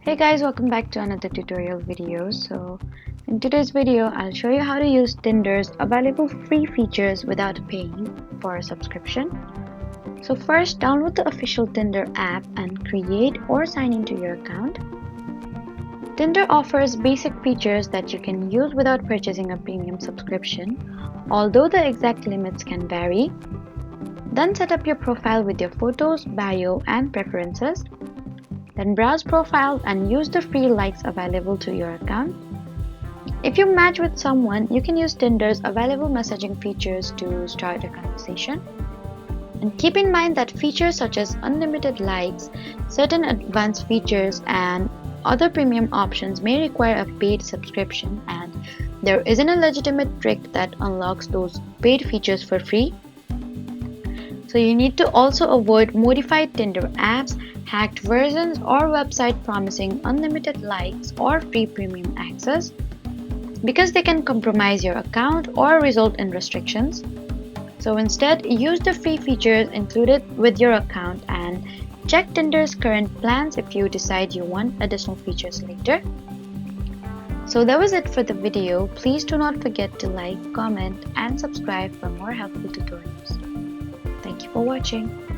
Hey guys, welcome back to another tutorial video. So in today's video, I'll show you how to use Tinder's available free features without paying for a subscription. So first, download the official Tinder app and create or sign into your account. Tinder offers basic features that you can use without purchasing a premium subscription, although the exact limits can vary. Then set up your profile with your photos, bio, and preferences. Then browse profiles and use the free likes available to your account. If you match with someone, you can use Tinder's available messaging features to start a conversation. And keep in mind that features such as unlimited likes, certain advanced features, and other premium options may require a paid subscription, and there isn't a legitimate trick that unlocks those paid features for free. So you need to also avoid modified Tinder apps, hacked versions, or websites promising unlimited likes or free premium access, because they can compromise your account or result in restrictions. So instead, use the free features included with your account and check Tinder's current plans if you decide you want additional features later. So that was it for the video. Please do not forget to like, comment, and subscribe for more helpful tutorials. Thank you for watching.